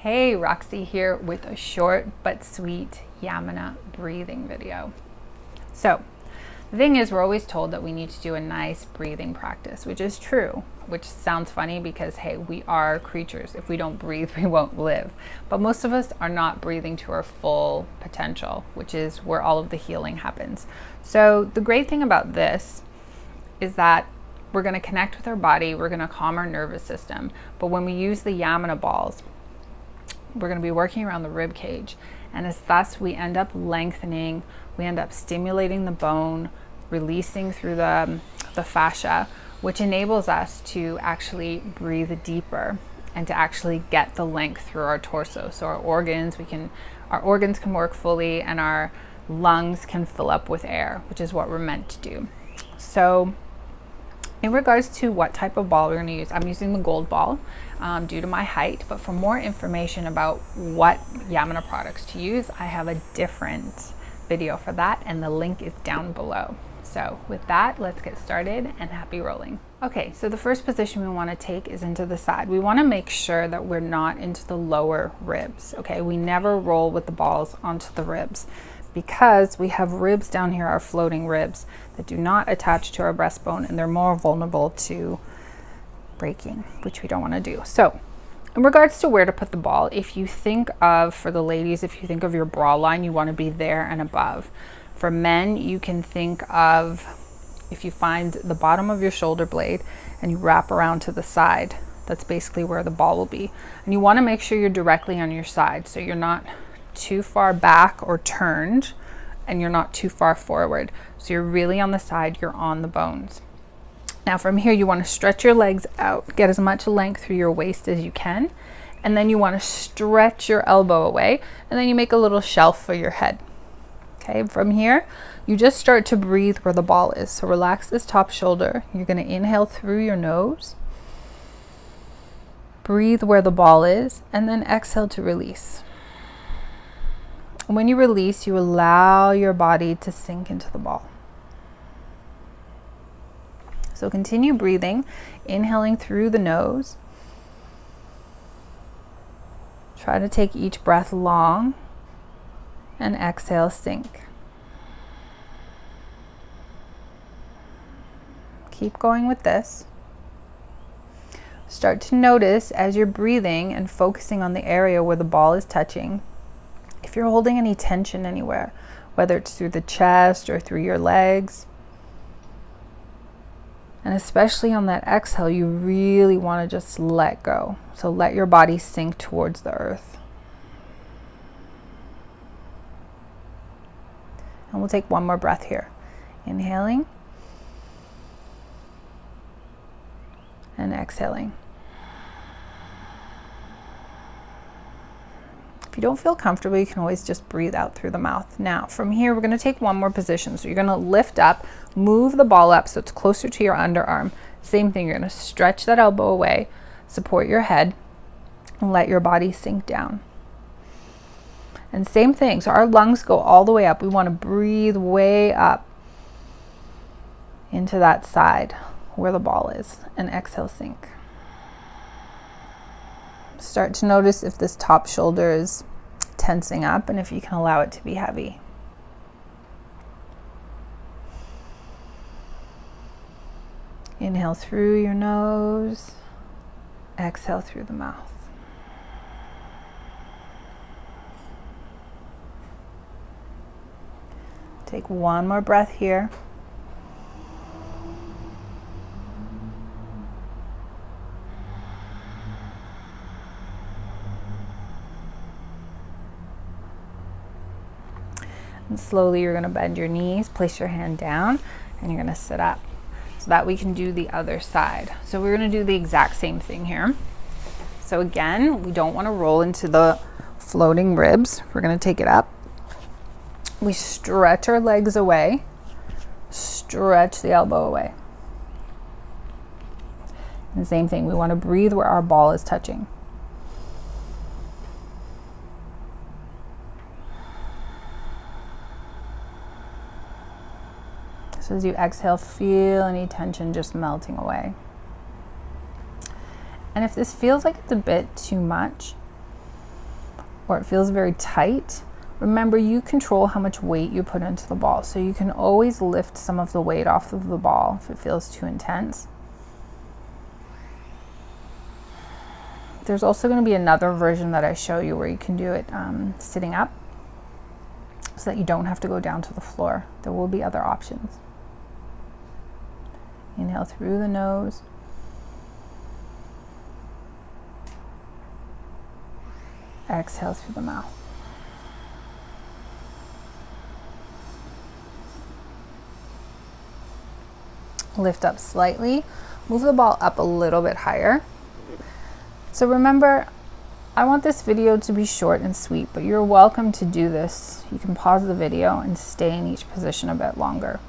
Hey, Roxy here with a short but sweet Yamuna breathing video. So, the thing is, we're always told that we need to do a nice breathing practice, which is true, which sounds funny because, hey, we are creatures. If we don't breathe, we won't live. But most of us are not breathing to our full potential, which is where all of the healing happens. So, the great thing about this is that we're going to connect with our body, we're going to calm our nervous system. But when we use the Yamuna balls, we're going to be working around the rib cage, and as thus we end up lengthening, we end up stimulating the bone, releasing through the fascia, which enables us to actually breathe deeper and to actually get the length through our torso. So our organs can work fully, and our lungs can fill up with air, which is what we're meant to do. So in regards to what type of ball we're going to use, I'm using the gold ball due to my height, but for more information about what Yamuna products to use, I have a different video for that, and the link is down below. So with that, let's get started and happy rolling. Okay, so the first position we want to take is into the side. We want to make sure that we're not into the lower ribs, okay? We never roll with the balls onto the ribs, because we have ribs down here, our floating ribs, that do not attach to our breastbone, and they're more vulnerable to breaking, which we don't want to do. So in regards to where to put the ball, if you think of, for the ladies, if you think of your bra line, you want to be there and above. For men, you can think of, if you find the bottom of your shoulder blade and you wrap around to the side, that's basically where the ball will be. And you want to make sure you're directly on your side, so you're not too far back or turned, and you're not too far forward. So you're really on the side, you're on the bones. Now from here, you want to stretch your legs out, get as much length through your waist as you can, and then you want to stretch your elbow away, and then you make a little shelf for your head. Okay, from here, you just start to breathe where the ball is. So relax this top shoulder. You're going to inhale through your nose, breathe where the ball is, and then exhale to release. When you release, you allow your body to sink into the ball. So continue breathing, inhaling through the nose. Try to take each breath long, and exhale, sink. Keep going with this. Start to notice as you're breathing and focusing on the area where the ball is touching, if you're holding any tension anywhere, whether it's through the chest or through your legs. And especially on that exhale, you really want to just let go. So let your body sink towards the earth. And we'll take one more breath here. Inhaling and exhaling. If you don't feel comfortable, you can always just breathe out through the mouth. Now, from here, we're going to take one more position. So you're going to lift up, move the ball up so it's closer to your underarm. Same thing, you're going to stretch that elbow away, support your head, and let your body sink down. And same thing, so our lungs go all the way up. We want to breathe way up into that side where the ball is, and exhale, sink. Start to notice if this top shoulder is tensing up, and if you can allow it to be heavy. Inhale through your nose, exhale through the mouth. Take one more breath here. And slowly you're going to bend your knees, place your hand down, and you're going to sit up so that we can do the other side. So we're going to do the exact same thing here. So again, we don't want to roll into the floating ribs. We're going to take it up. We stretch our legs away, stretch the elbow away. And the same thing, we want to breathe where our ball is touching. So as you exhale, feel any tension just melting away. And if this feels like it's a bit too much, or it feels very tight, remember you control how much weight you put into the ball. So you can always lift some of the weight off of the ball if it feels too intense. There's also going to be another version that I show you where you can do it sitting up so that you don't have to go down to the floor. There will be other options. Inhale through the nose. Exhale through the mouth. Lift up slightly. Move the ball up a little bit higher. So remember, I want this video to be short and sweet, but you're welcome to do this. You can pause the video and stay in each position a bit longer.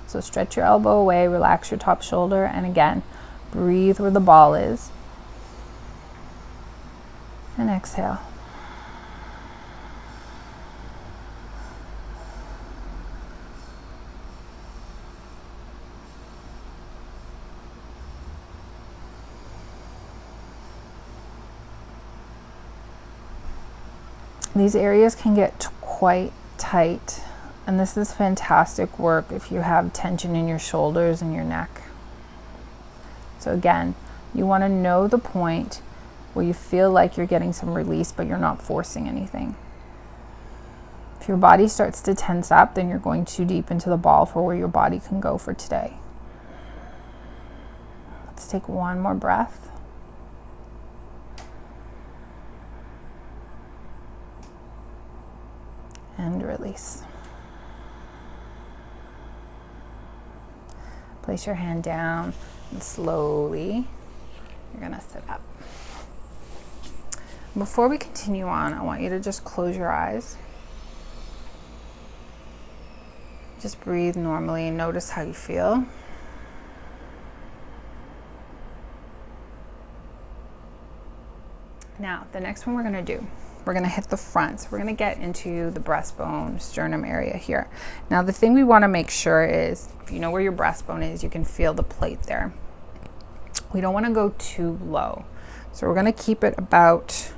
So stretch your elbow away, relax your top shoulder, and again, breathe where the ball is. And exhale. These areas can get quite tight, and this is fantastic work if you have tension in your shoulders and your neck. So again, you want to know the point where you feel like you're getting some release, but you're not forcing anything. If your body starts to tense up, then you're going too deep into the ball for where your body can go for today. Let's take one more breath. And release. Place your hand down and slowly you're gonna sit up. Before we continue on, I want you to just close your eyes. Just breathe normally and notice how you feel. Now, the next one we're gonna do, we're gonna hit the front. So we're gonna get into the breastbone, sternum area here. Now, the thing we wanna make sure is, if you know where your breastbone is, you can feel the plate there. We don't wanna go too low. So we're gonna keep it about,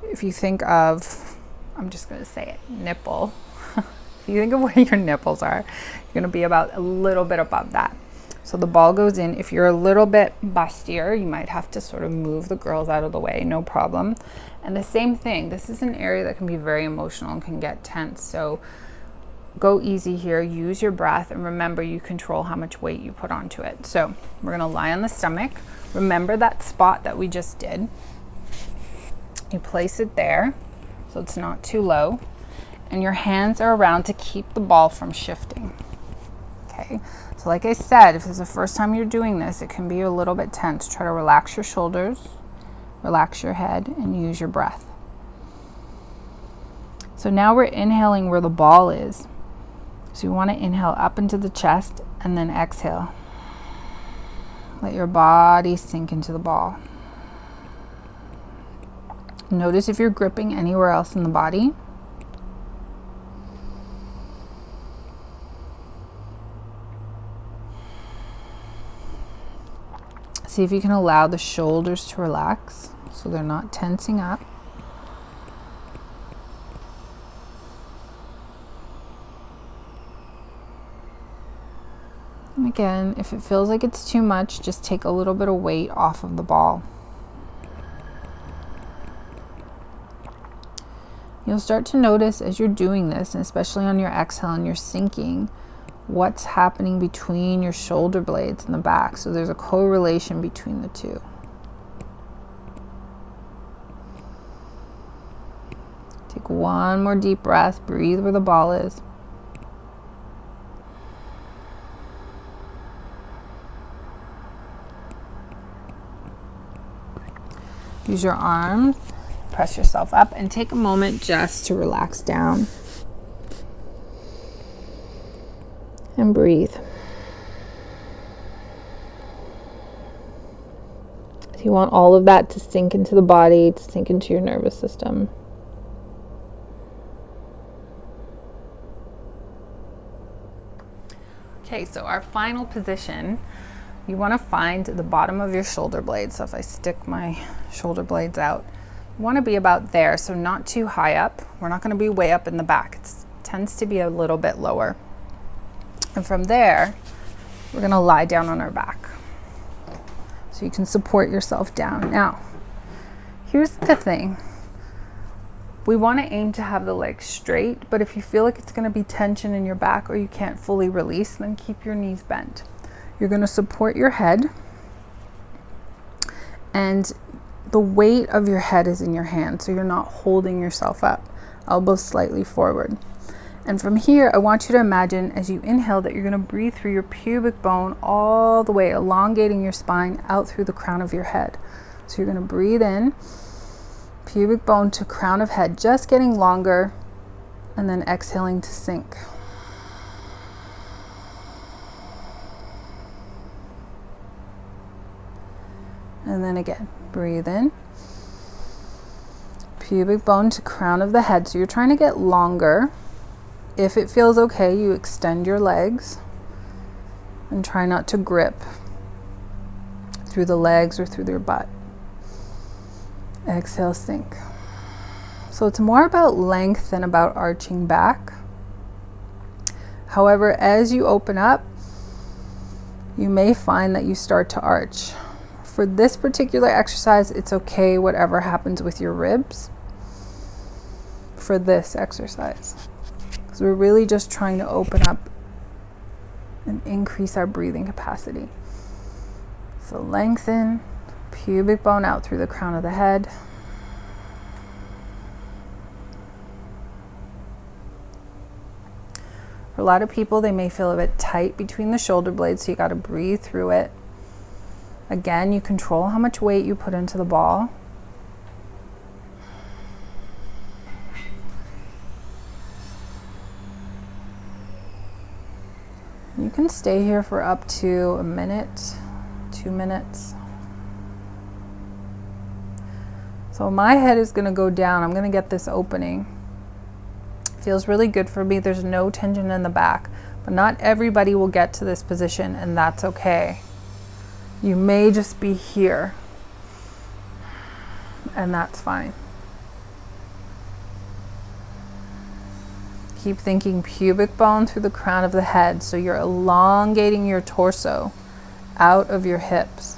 if you think of, I'm just gonna say it, nipple. If you think of where your nipples are, you're gonna be about a little bit above that. So the ball goes in. If you're a little bit bustier, you might have to sort of move the girls out of the way, no problem. And the same thing, this is an area that can be very emotional and can get tense. So go easy here, use your breath, and remember you control how much weight you put onto it. So we're gonna lie on the stomach. Remember that spot that we just did. You place it there, so it's not too low. And your hands are around to keep the ball from shifting, okay? So like I said, if it's the first time you're doing this, it can be a little bit tense. Try to relax your shoulders, relax your head, and use your breath. So now we're inhaling where the ball is. So you want to inhale up into the chest and then exhale. Let your body sink into the ball. Notice if you're gripping anywhere else in the body. See if you can allow the shoulders to relax so they're not tensing up. And again, if it feels like it's too much, just take a little bit of weight off of the ball. You'll start to notice as you're doing this, and especially on your exhale and you're sinking, what's happening between your shoulder blades and the back. So there's a correlation between the two. Take one more deep breath, breathe where the ball is. Use your arms, press yourself up, and take a moment just to relax down. And breathe. So you want all of that to sink into the body, to sink into your nervous system. Okay, so our final position, you want to find the bottom of your shoulder blades. So if I stick my shoulder blades out, want to be about there, so not too high up. We're not going to be way up in the back. It tends to be a little bit lower. And from there, we're going to lie down on our back. So you can support yourself down. Now, here's the thing. We want to aim to have the legs straight, but if you feel like it's going to be tension in your back or you can't fully release, then keep your knees bent. You're going to support your head, and the weight of your head is in your hand, so you're not holding yourself up. Elbows slightly forward. And from here, I want you to imagine as you inhale that you're going to breathe through your pubic bone all the way, elongating your spine out through the crown of your head. So you're going to breathe in, pubic bone to crown of head, just getting longer, and then exhaling to sink. And then again, breathe in, pubic bone to crown of the head. So you're trying to get longer. If it feels okay, you extend your legs and try not to grip through the legs or through your butt. Exhale, sink. So it's more about length than about arching back. However, as you open up, you may find that you start to arch. For this particular exercise, it's okay whatever happens with your ribs for this exercise. So we're really just trying to open up and increase our breathing capacity. So lengthen, pubic bone out through the crown of the head. For a lot of people, they may feel a bit tight between the shoulder blades, so you got to breathe through it. Again, you control how much weight you put into the ball. You can stay here for up to a minute, 2 minutes. So my head is going to go down. I'm going to get this opening. Feels really good for me. There's no tension in the back, but not everybody will get to this position, and that's okay. You may just be here, and that's fine. Keep thinking pubic bone through the crown of the head, so you're elongating your torso out of your hips.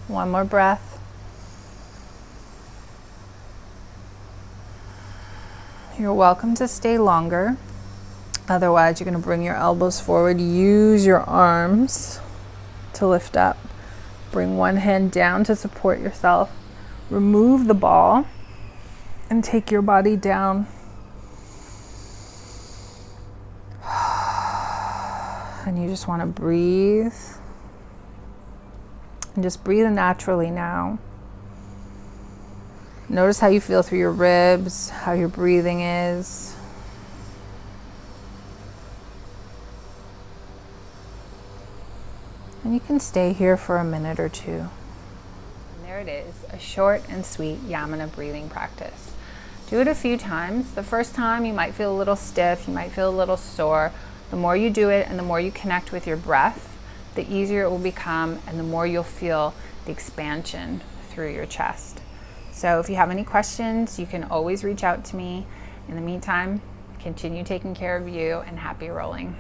One more breath. You're welcome to stay longer. Otherwise, you're going to bring your elbows forward. Use your arms to lift up. Bring one hand down to support yourself. Remove the ball and take your body down. And you just want to breathe. And just breathe naturally now. Notice how you feel through your ribs, how your breathing is. And you can stay here for a minute or two. And there it is, a short and sweet Yamuna breathing practice. Do it a few times. The first time you might feel a little stiff, you might feel a little sore. The more you do it and the more you connect with your breath, the easier it will become and the more you'll feel the expansion through your chest. So if you have any questions, you can always reach out to me. In the meantime, continue taking care of you and happy rolling.